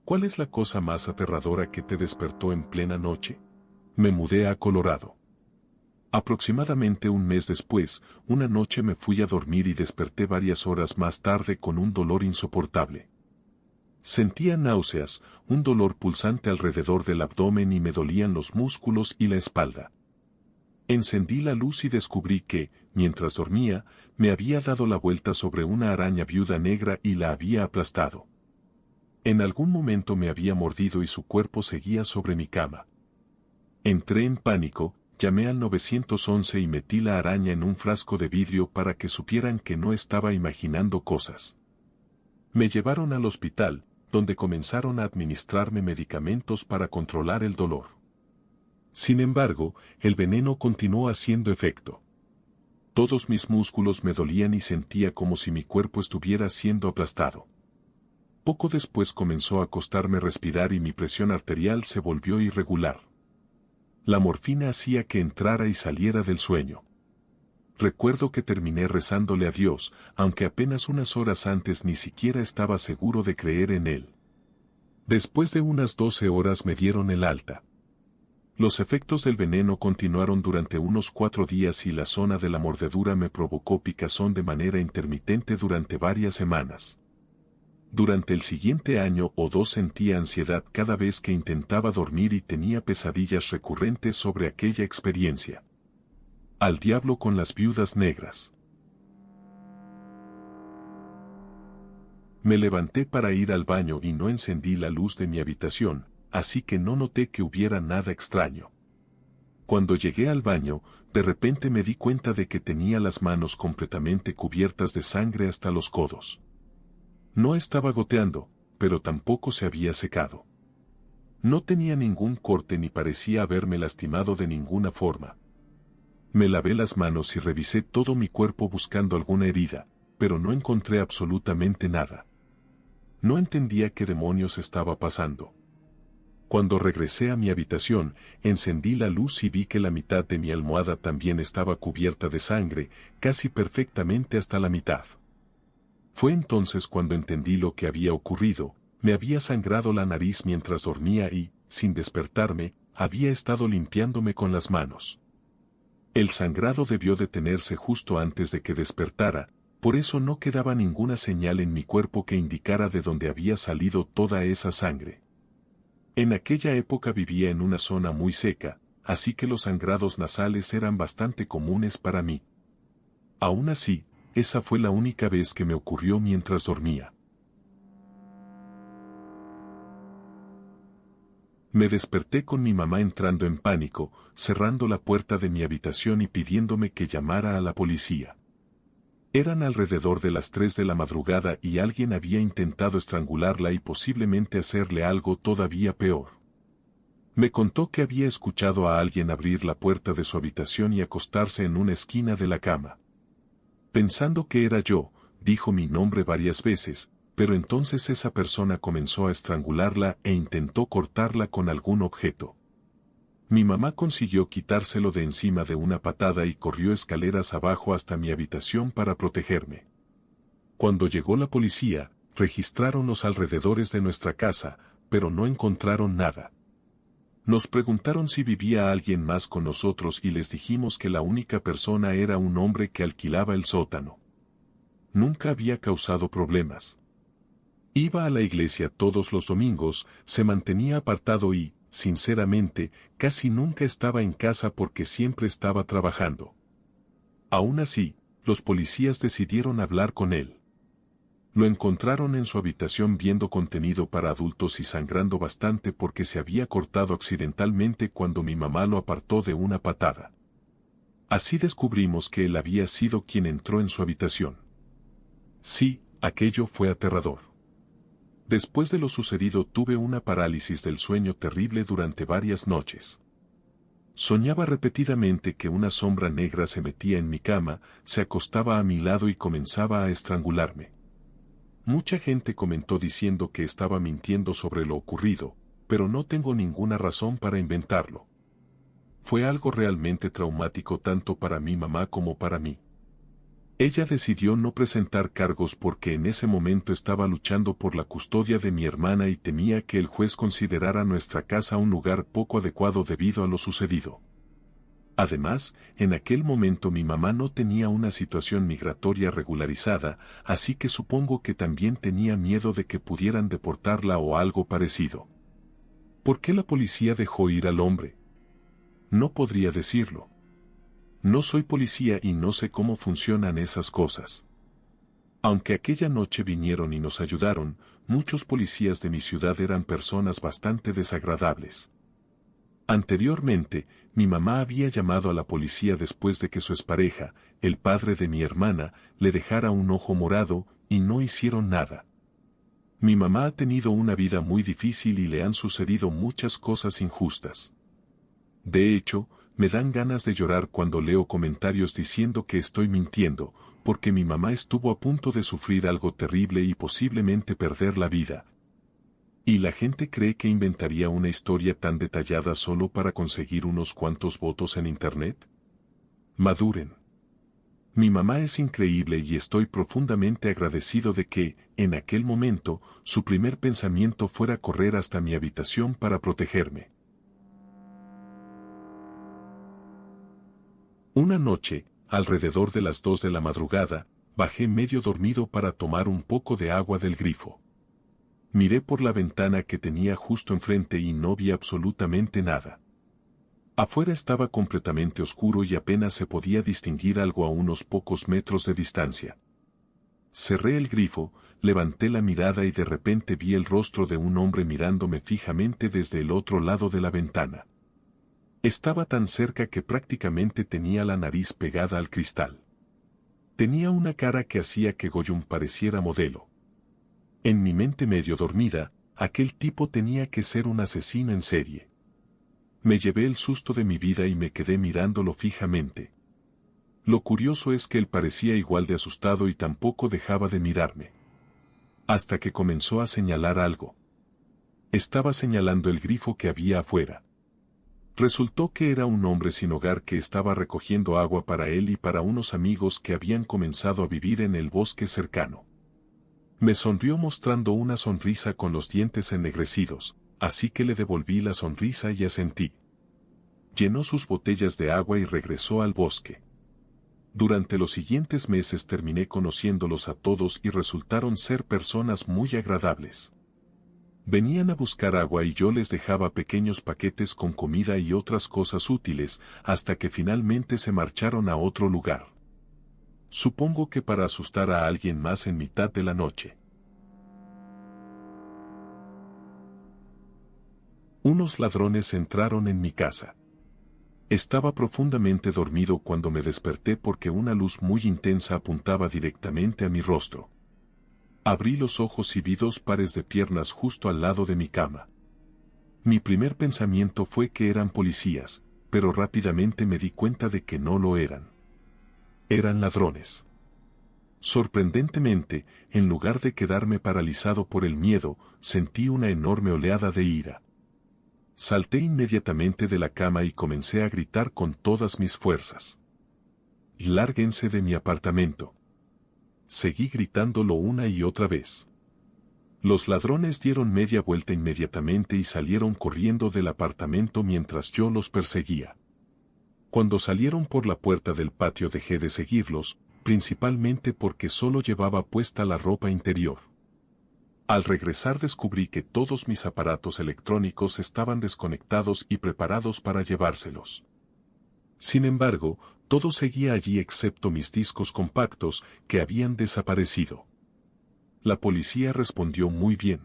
¿Cuál es la cosa más aterradora que te despertó en plena noche? Me mudé a Colorado. Aproximadamente un mes después, una noche me fui a dormir y desperté varias horas más tarde con un dolor insoportable. Sentía náuseas, un dolor pulsante alrededor del abdomen y me dolían los músculos y la espalda. Encendí la luz y descubrí que, mientras dormía, me había dado la vuelta sobre una araña viuda negra y la había aplastado. En algún momento me había mordido y su cuerpo seguía sobre mi cama. Entré en pánico, llamé al 911 y metí la araña en un frasco de vidrio para que supieran que no estaba imaginando cosas. Me llevaron al hospital, donde comenzaron a administrarme medicamentos para controlar el dolor. Sin embargo, el veneno continuó haciendo efecto. Todos mis músculos me dolían y sentía como si mi cuerpo estuviera siendo aplastado. Poco después comenzó a costarme respirar y mi presión arterial se volvió irregular. La morfina hacía que entrara y saliera del sueño. Recuerdo que terminé rezándole a Dios, aunque apenas unas horas antes ni siquiera estaba seguro de creer en Él. Después de unas 12 horas me dieron el alta. Los efectos del veneno continuaron durante unos 4 días y la zona de la mordedura me provocó picazón de manera intermitente durante varias semanas. Durante el siguiente año o 2 sentía ansiedad cada vez que intentaba dormir y tenía pesadillas recurrentes sobre aquella experiencia. Al diablo con las viudas negras. Me levanté para ir al baño y no encendí la luz de mi habitación, así que no noté que hubiera nada extraño. Cuando llegué al baño, de repente me di cuenta de que tenía las manos completamente cubiertas de sangre hasta los codos. No estaba goteando, pero tampoco se había secado. No tenía ningún corte ni parecía haberme lastimado de ninguna forma. Me lavé las manos y revisé todo mi cuerpo buscando alguna herida, pero no encontré absolutamente nada. No entendía qué demonios estaba pasando. Cuando regresé a mi habitación, encendí la luz y vi que la mitad de mi almohada también estaba cubierta de sangre, casi perfectamente hasta la mitad. Fue entonces cuando entendí lo que había ocurrido. Me había sangrado la nariz mientras dormía y, sin despertarme, había estado limpiándome con las manos. El sangrado debió detenerse justo antes de que despertara, por eso no quedaba ninguna señal en mi cuerpo que indicara de dónde había salido toda esa sangre. En aquella época vivía en una zona muy seca, así que los sangrados nasales eran bastante comunes para mí. Aún así, esa fue la única vez que me ocurrió mientras dormía. Me desperté con mi mamá entrando en pánico, cerrando la puerta de mi habitación y pidiéndome que llamara a la policía. Eran alrededor de las 3 de la madrugada y alguien había intentado estrangularla y posiblemente hacerle algo todavía peor. Me contó que había escuchado a alguien abrir la puerta de su habitación y acostarse en una esquina de la cama. Pensando que era yo, dijo mi nombre varias veces, pero entonces esa persona comenzó a estrangularla e intentó cortarla con algún objeto. Mi mamá consiguió quitárselo de encima de una patada y corrió escaleras abajo hasta mi habitación para protegerme. Cuando llegó la policía, registraron los alrededores de nuestra casa, pero no encontraron nada. Nos preguntaron si vivía alguien más con nosotros y les dijimos que la única persona era un hombre que alquilaba el sótano. Nunca había causado problemas. Iba a la iglesia todos los domingos, se mantenía apartado y, sinceramente, casi nunca estaba en casa porque siempre estaba trabajando. Aún así, los policías decidieron hablar con él. Lo encontraron en su habitación viendo contenido para adultos y sangrando bastante porque se había cortado accidentalmente cuando mi mamá lo apartó de una patada. Así descubrimos que él había sido quien entró en su habitación. Sí, aquello fue aterrador. Después de lo sucedido tuve una parálisis del sueño terrible durante varias noches. Soñaba repetidamente que una sombra negra se metía en mi cama, se acostaba a mi lado y comenzaba a estrangularme. Mucha gente comentó diciendo que estaba mintiendo sobre lo ocurrido, pero no tengo ninguna razón para inventarlo. Fue algo realmente traumático tanto para mi mamá como para mí. Ella decidió no presentar cargos porque en ese momento estaba luchando por la custodia de mi hermana y temía que el juez considerara nuestra casa un lugar poco adecuado debido a lo sucedido. Además, en aquel momento mi mamá no tenía una situación migratoria regularizada, así que supongo que también tenía miedo de que pudieran deportarla o algo parecido. ¿Por qué la policía dejó ir al hombre? No podría decirlo. No soy policía y no sé cómo funcionan esas cosas. Aunque aquella noche vinieron y nos ayudaron, muchos policías de mi ciudad eran personas bastante desagradables. Anteriormente, mi mamá había llamado a la policía después de que su expareja, el padre de mi hermana, le dejara un ojo morado, y no hicieron nada. Mi mamá ha tenido una vida muy difícil y le han sucedido muchas cosas injustas. De hecho, me dan ganas de llorar cuando leo comentarios diciendo que estoy mintiendo, porque mi mamá estuvo a punto de sufrir algo terrible y posiblemente perder la vida. ¿Y la gente cree que inventaría una historia tan detallada solo para conseguir unos cuantos votos en Internet? Maduren. Mi mamá es increíble y estoy profundamente agradecido de que, en aquel momento, su primer pensamiento fuera correr hasta mi habitación para protegerme. Una noche, alrededor de las 2 de la madrugada, bajé medio dormido para tomar un poco de agua del grifo. Miré por la ventana que tenía justo enfrente y no vi absolutamente nada. Afuera estaba completamente oscuro y apenas se podía distinguir algo a unos pocos metros de distancia. Cerré el grifo, levanté la mirada y de repente vi el rostro de un hombre mirándome fijamente desde el otro lado de la ventana. Estaba tan cerca que prácticamente tenía la nariz pegada al cristal. Tenía una cara que hacía que Gollum pareciera modelo. En mi mente medio dormida, aquel tipo tenía que ser un asesino en serie. Me llevé el susto de mi vida y me quedé mirándolo fijamente. Lo curioso es que él parecía igual de asustado y tampoco dejaba de mirarme. Hasta que comenzó a señalar algo. Estaba señalando el grifo que había afuera. Resultó que era un hombre sin hogar que estaba recogiendo agua para él y para unos amigos que habían comenzado a vivir en el bosque cercano. Me sonrió mostrando una sonrisa con los dientes ennegrecidos, así que le devolví la sonrisa y asentí. Llenó sus botellas de agua y regresó al bosque. Durante los siguientes meses terminé conociéndolos a todos y resultaron ser personas muy agradables. Venían a buscar agua y yo les dejaba pequeños paquetes con comida y otras cosas útiles, hasta que finalmente se marcharon a otro lugar. Supongo que para asustar a alguien más en mitad de la noche. Unos ladrones entraron en mi casa. Estaba profundamente dormido cuando me desperté porque una luz muy intensa apuntaba directamente a mi rostro. Abrí los ojos y vi 2 pares de piernas justo al lado de mi cama. Mi primer pensamiento fue que eran policías, pero rápidamente me di cuenta de que no lo eran. Eran ladrones. Sorprendentemente, en lugar de quedarme paralizado por el miedo, sentí una enorme oleada de ira. Salté inmediatamente de la cama y comencé a gritar con todas mis fuerzas. «Lárguense de mi apartamento». Seguí gritándolo una y otra vez. Los ladrones dieron media vuelta inmediatamente y salieron corriendo del apartamento mientras yo los perseguía. Cuando salieron por la puerta del patio dejé de seguirlos, principalmente porque solo llevaba puesta la ropa interior. Al regresar descubrí que todos mis aparatos electrónicos estaban desconectados y preparados para llevárselos. Sin embargo, todo seguía allí excepto mis discos compactos, que habían desaparecido. La policía respondió muy bien.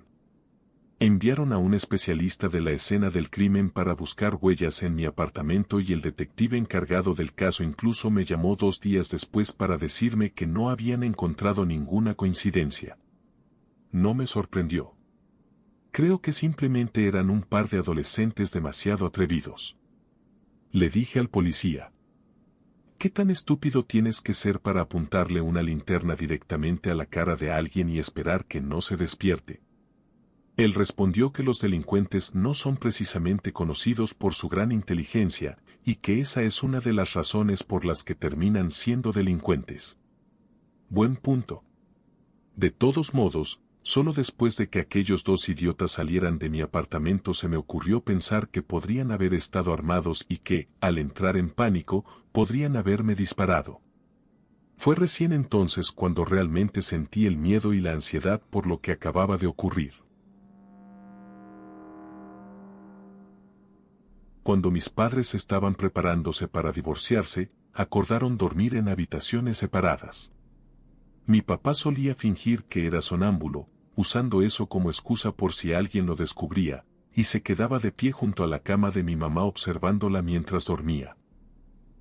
Enviaron a un especialista de la escena del crimen para buscar huellas en mi apartamento y el detective encargado del caso incluso me llamó 2 días después para decirme que no habían encontrado ninguna coincidencia. No me sorprendió. Creo que simplemente eran un par de adolescentes demasiado atrevidos. Le dije al policía. ¿Qué tan estúpido tienes que ser para apuntarle una linterna directamente a la cara de alguien y esperar que no se despierte? Él respondió que los delincuentes no son precisamente conocidos por su gran inteligencia, y que esa es una de las razones por las que terminan siendo delincuentes. Buen punto. De todos modos, solo después de que aquellos dos idiotas salieran de mi apartamento se me ocurrió pensar que podrían haber estado armados y que, al entrar en pánico, podrían haberme disparado. Fue recién entonces cuando realmente sentí el miedo y la ansiedad por lo que acababa de ocurrir. Cuando mis padres estaban preparándose para divorciarse, acordaron dormir en habitaciones separadas. Mi papá solía fingir que era sonámbulo, usando eso como excusa por si alguien lo descubría, y se quedaba de pie junto a la cama de mi mamá observándola mientras dormía.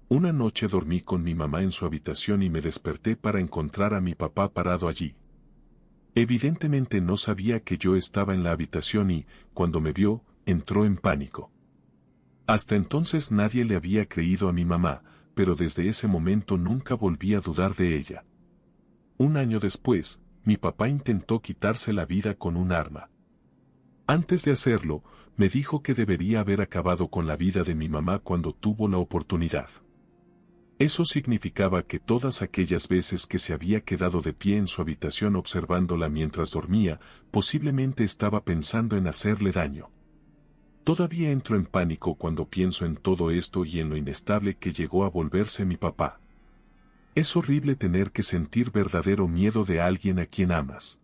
Una noche dormí con mi mamá en su habitación y me desperté para encontrar a mi papá parado allí. Evidentemente no sabía que yo estaba en la habitación y, cuando me vio, entró en pánico. Hasta entonces nadie le había creído a mi mamá, pero desde ese momento nunca volví a dudar de ella. Un año después, mi papá intentó quitarse la vida con un arma. Antes de hacerlo, me dijo que debería haber acabado con la vida de mi mamá cuando tuvo la oportunidad. Eso significaba que todas aquellas veces que se había quedado de pie en su habitación observándola mientras dormía, posiblemente estaba pensando en hacerle daño. Todavía entro en pánico cuando pienso en todo esto y en lo inestable que llegó a volverse mi papá. Es horrible tener que sentir verdadero miedo de alguien a quien amas.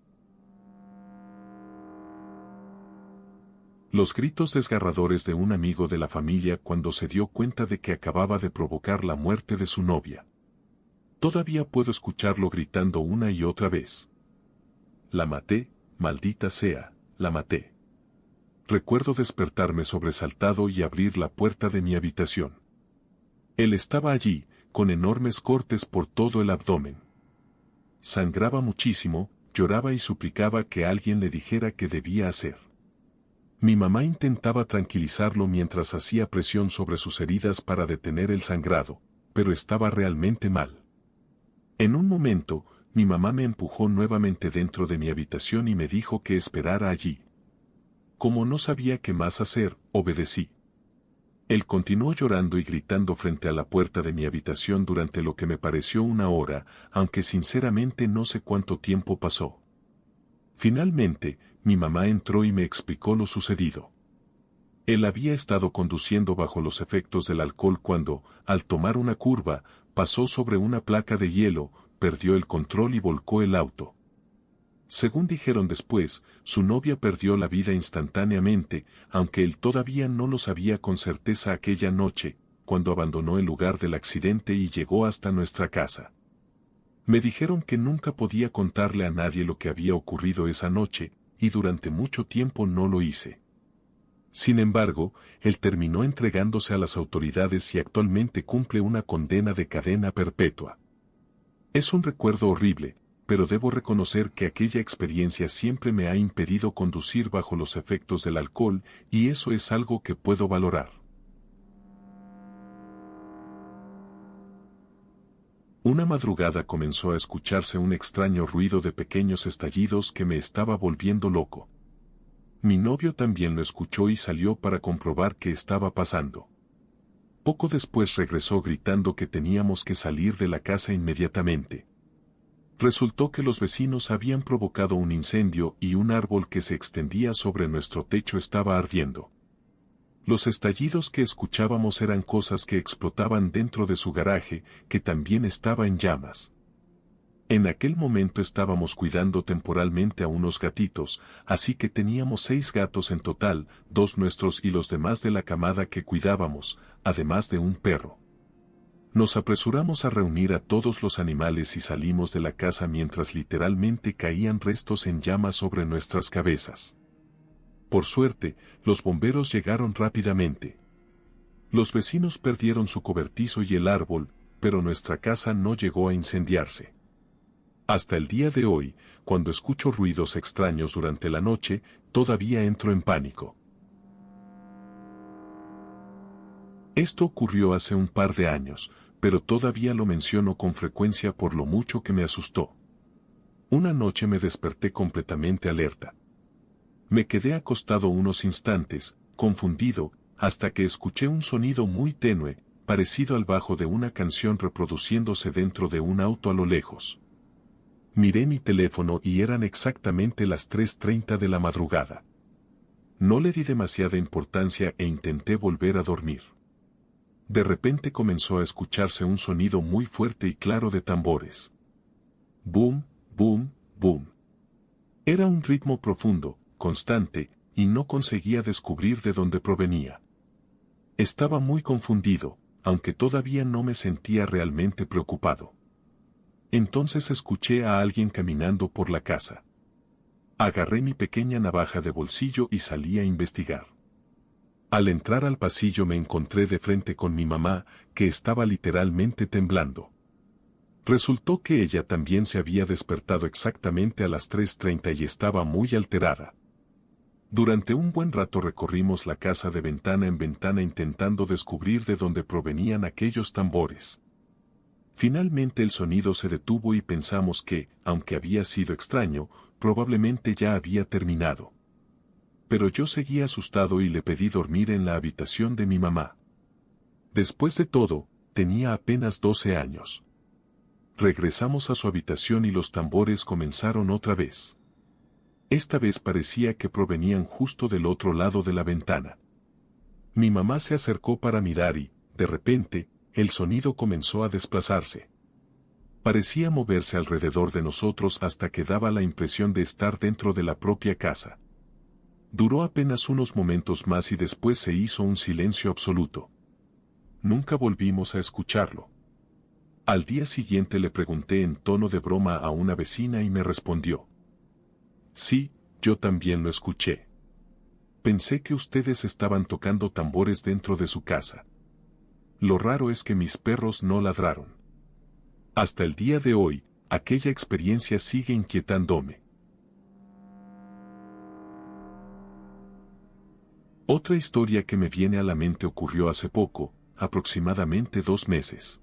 Los gritos desgarradores de un amigo de la familia cuando se dio cuenta de que acababa de provocar la muerte de su novia. Todavía puedo escucharlo gritando una y otra vez. La maté, maldita sea, la maté. Recuerdo despertarme sobresaltado y abrir la puerta de mi habitación. Él estaba allí, con enormes cortes por todo el abdomen. Sangraba muchísimo, lloraba y suplicaba que alguien le dijera qué debía hacer. Mi mamá intentaba tranquilizarlo mientras hacía presión sobre sus heridas para detener el sangrado, pero estaba realmente mal. En un momento, mi mamá me empujó nuevamente dentro de mi habitación y me dijo que esperara allí. Como no sabía qué más hacer, obedecí. Él continuó llorando y gritando frente a la puerta de mi habitación durante lo que me pareció una hora, aunque sinceramente no sé cuánto tiempo pasó. Finalmente, mi mamá entró y me explicó lo sucedido. Él había estado conduciendo bajo los efectos del alcohol cuando, al tomar una curva, pasó sobre una placa de hielo, perdió el control y volcó el auto. Según dijeron después, su novia perdió la vida instantáneamente, aunque él todavía no lo sabía con certeza aquella noche, cuando abandonó el lugar del accidente y llegó hasta nuestra casa. Me dijeron que nunca podía contarle a nadie lo que había ocurrido esa noche, y durante mucho tiempo no lo hice. Sin embargo, él terminó entregándose a las autoridades y actualmente cumple una condena de cadena perpetua. Es un recuerdo horrible, pero debo reconocer que aquella experiencia siempre me ha impedido conducir bajo los efectos del alcohol, y eso es algo que puedo valorar. Una madrugada comenzó a escucharse un extraño ruido de pequeños estallidos que me estaba volviendo loco. Mi novio también lo escuchó y salió para comprobar qué estaba pasando. Poco después regresó gritando que teníamos que salir de la casa inmediatamente. Resultó que los vecinos habían provocado un incendio y un árbol que se extendía sobre nuestro techo estaba ardiendo. Los estallidos que escuchábamos eran cosas que explotaban dentro de su garaje, que también estaba en llamas. En aquel momento estábamos cuidando temporalmente a unos gatitos, así que teníamos 6 gatos en total, 2 nuestros y los demás de la camada que cuidábamos, además de un perro. Nos apresuramos a reunir a todos los animales y salimos de la casa mientras literalmente caían restos en llamas sobre nuestras cabezas. Por suerte, los bomberos llegaron rápidamente. Los vecinos perdieron su cobertizo y el árbol, pero nuestra casa no llegó a incendiarse. Hasta el día de hoy, cuando escucho ruidos extraños durante la noche, todavía entro en pánico. Esto ocurrió hace un par de años, pero todavía lo menciono con frecuencia por lo mucho que me asustó. Una noche me desperté completamente alerta. Me quedé acostado unos instantes, confundido, hasta que escuché un sonido muy tenue, parecido al bajo de una canción reproduciéndose dentro de un auto a lo lejos. Miré mi teléfono y eran exactamente las 3:30 de la madrugada. No le di demasiada importancia e intenté volver a dormir. De repente comenzó a escucharse un sonido muy fuerte y claro de tambores. Boom, boom, boom. Era un ritmo profundo, constante, y no conseguía descubrir de dónde provenía. Estaba muy confundido, aunque todavía no me sentía realmente preocupado. Entonces escuché a alguien caminando por la casa. Agarré mi pequeña navaja de bolsillo y salí a investigar. Al entrar al pasillo me encontré de frente con mi mamá, que estaba literalmente temblando. Resultó que ella también se había despertado exactamente a las 3:30 y estaba muy alterada. Durante un buen rato recorrimos la casa de ventana en ventana intentando descubrir de dónde provenían aquellos tambores. Finalmente el sonido se detuvo y pensamos que, aunque había sido extraño, probablemente ya había terminado. Pero yo seguía asustado y le pedí dormir en la habitación de mi mamá. Después de todo, tenía apenas 12 años. Regresamos a su habitación y los tambores comenzaron otra vez. Esta vez parecía que provenían justo del otro lado de la ventana. Mi mamá se acercó para mirar y, de repente, el sonido comenzó a desplazarse. Parecía moverse alrededor de nosotros hasta que daba la impresión de estar dentro de la propia casa. Duró apenas unos momentos más y después se hizo un silencio absoluto. Nunca volvimos a escucharlo. Al día siguiente le pregunté en tono de broma a una vecina y me respondió: sí, yo también lo escuché. Pensé que ustedes estaban tocando tambores dentro de su casa. Lo raro es que mis perros no ladraron. Hasta el día de hoy, aquella experiencia sigue inquietándome. Otra historia que me viene a la mente ocurrió hace poco, aproximadamente 2 meses.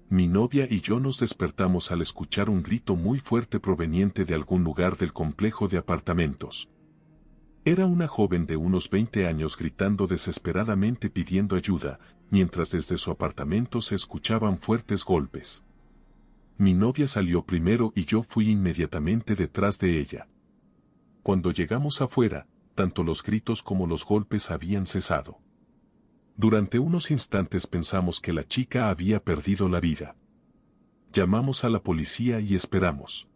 Mi novia y yo nos despertamos al escuchar un grito muy fuerte proveniente de algún lugar del complejo de apartamentos. Era una joven de unos 20 años gritando desesperadamente pidiendo ayuda, mientras desde su apartamento se escuchaban fuertes golpes. Mi novia salió primero y yo fui inmediatamente detrás de ella. Cuando llegamos afuera, tanto los gritos como los golpes habían cesado. Durante unos instantes pensamos que la chica había perdido la vida. Llamamos a la policía y esperamos.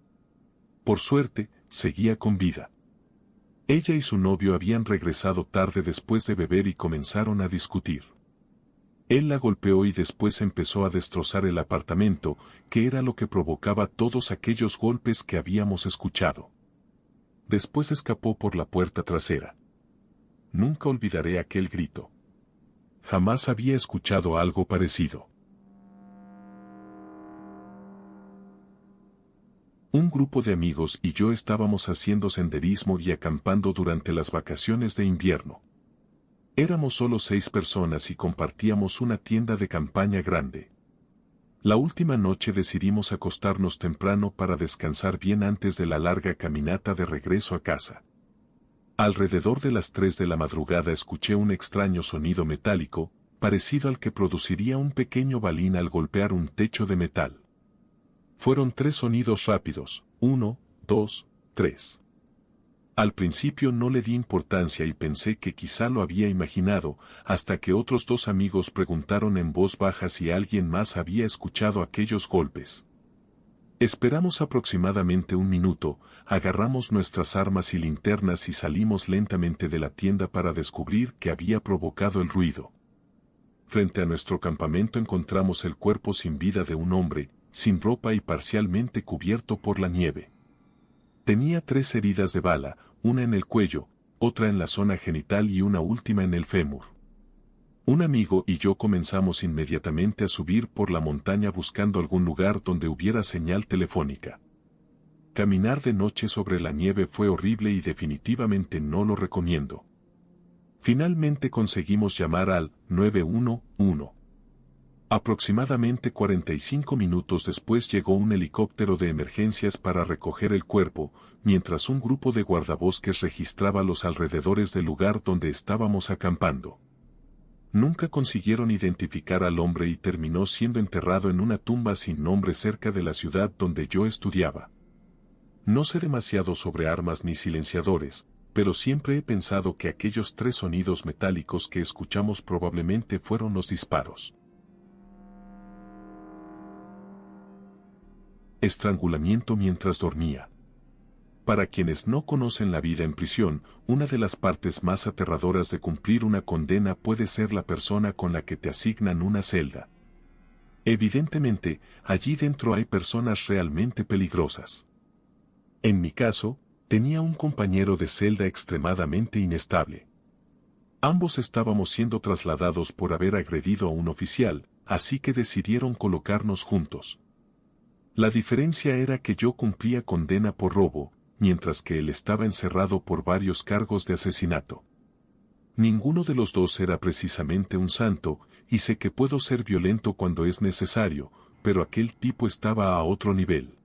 Por suerte, seguía con vida. Ella y su novio habían regresado tarde después de beber y comenzaron a discutir. Él la golpeó y después empezó a destrozar el apartamento, que era lo que provocaba todos aquellos golpes que habíamos escuchado. Después escapó por la puerta trasera. Nunca olvidaré aquel grito. Jamás había escuchado algo parecido. Un grupo de amigos y yo estábamos haciendo senderismo y acampando durante las vacaciones de invierno. Éramos solo 6 personas y compartíamos una tienda de campaña grande. La última noche decidimos acostarnos temprano para descansar bien antes de la larga caminata de regreso a casa. Alrededor de las 3 de la madrugada escuché un extraño sonido metálico, parecido al que produciría un pequeño balín al golpear un techo de metal. Fueron 3 sonidos rápidos, 1, 2, 3. Al principio no le di importancia y pensé que quizá lo había imaginado, hasta que otros 2 amigos preguntaron en voz baja si alguien más había escuchado aquellos golpes. Esperamos aproximadamente 1 minuto, agarramos nuestras armas y linternas y salimos lentamente de la tienda para descubrir qué había provocado el ruido. Frente a nuestro campamento encontramos el cuerpo sin vida de un hombre, sin ropa y parcialmente cubierto por la nieve. Tenía 3 heridas de bala, una en el cuello, otra en la zona genital y una última en el fémur. Un amigo y yo comenzamos inmediatamente a subir por la montaña buscando algún lugar donde hubiera señal telefónica. Caminar de noche sobre la nieve fue horrible y definitivamente no lo recomiendo. Finalmente conseguimos llamar al 911. Aproximadamente 45 minutos después llegó un helicóptero de emergencias para recoger el cuerpo, mientras un grupo de guardabosques registraba los alrededores del lugar donde estábamos acampando. Nunca consiguieron identificar al hombre y terminó siendo enterrado en una tumba sin nombre cerca de la ciudad donde yo estudiaba. No sé demasiado sobre armas ni silenciadores, pero siempre he pensado que aquellos 3 sonidos metálicos que escuchamos probablemente fueron los disparos. Estrangulamiento mientras dormía. Para quienes no conocen la vida en prisión, una de las partes más aterradoras de cumplir una condena puede ser la persona con la que te asignan una celda. Evidentemente, allí dentro hay personas realmente peligrosas. En mi caso, tenía un compañero de celda extremadamente inestable. Ambos estábamos siendo trasladados por haber agredido a un oficial, así que decidieron colocarnos juntos. La diferencia era que yo cumplía condena por robo, mientras que él estaba encerrado por varios cargos de asesinato. Ninguno de los dos era precisamente un santo, y sé que puedo ser violento cuando es necesario, pero aquel tipo estaba a otro nivel.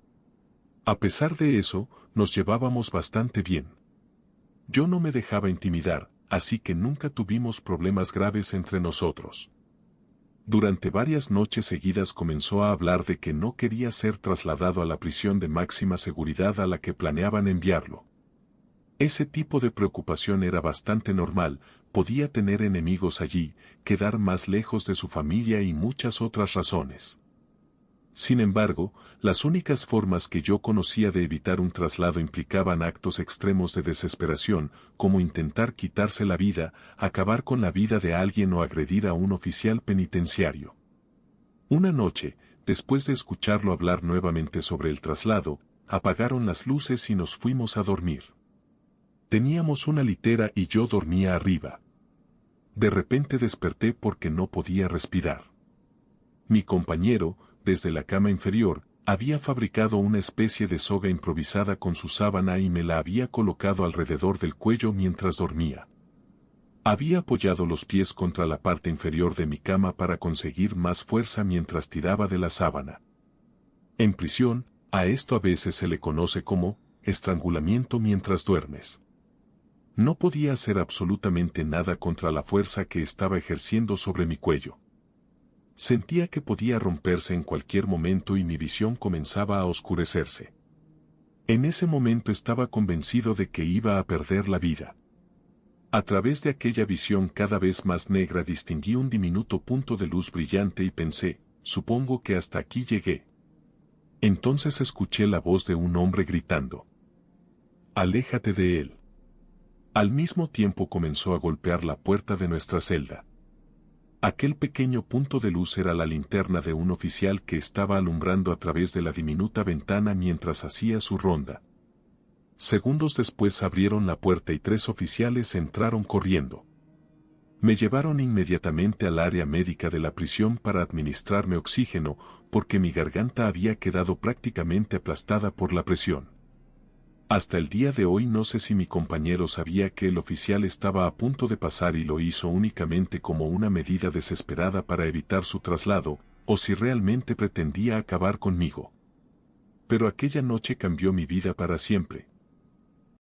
A pesar de eso, nos llevábamos bastante bien. Yo no me dejaba intimidar, así que nunca tuvimos problemas graves entre nosotros. Durante varias noches seguidas comenzó a hablar de que no quería ser trasladado a la prisión de máxima seguridad a la que planeaban enviarlo. Ese tipo de preocupación era bastante normal, podía tener enemigos allí, quedar más lejos de su familia y muchas otras razones. Sin embargo, las únicas formas que yo conocía de evitar un traslado implicaban actos extremos de desesperación, como intentar quitarse la vida, acabar con la vida de alguien o agredir a un oficial penitenciario. Una noche, después de escucharlo hablar nuevamente sobre el traslado, apagaron las luces y nos fuimos a dormir. Teníamos una litera y yo dormía arriba. De repente desperté porque no podía respirar. Mi compañero, desde la cama inferior, había fabricado una especie de soga improvisada con su sábana y me la había colocado alrededor del cuello mientras dormía. Había apoyado los pies contra la parte inferior de mi cama para conseguir más fuerza mientras tiraba de la sábana. En prisión, a esto a veces se le conoce como estrangulamiento mientras duermes. No podía hacer absolutamente nada contra la fuerza que estaba ejerciendo sobre mi cuello. Sentía que podía romperse en cualquier momento y mi visión comenzaba a oscurecerse. En ese momento estaba convencido de que iba a perder la vida. A través de aquella visión cada vez más negra distinguí un diminuto punto de luz brillante y pensé, supongo que hasta aquí llegué. Entonces escuché la voz de un hombre gritando: «Aléjate de él». Al mismo tiempo comenzó a golpear la puerta de nuestra celda. Aquel pequeño punto de luz era la linterna de un oficial que estaba alumbrando a través de la diminuta ventana mientras hacía su ronda. Segundos después abrieron la puerta y 3 oficiales entraron corriendo. Me llevaron inmediatamente al área médica de la prisión para administrarme oxígeno, porque mi garganta había quedado prácticamente aplastada por la presión. Hasta el día de hoy no sé si mi compañero sabía que el oficial estaba a punto de pasar y lo hizo únicamente como una medida desesperada para evitar su traslado, o si realmente pretendía acabar conmigo. Pero aquella noche cambió mi vida para siempre.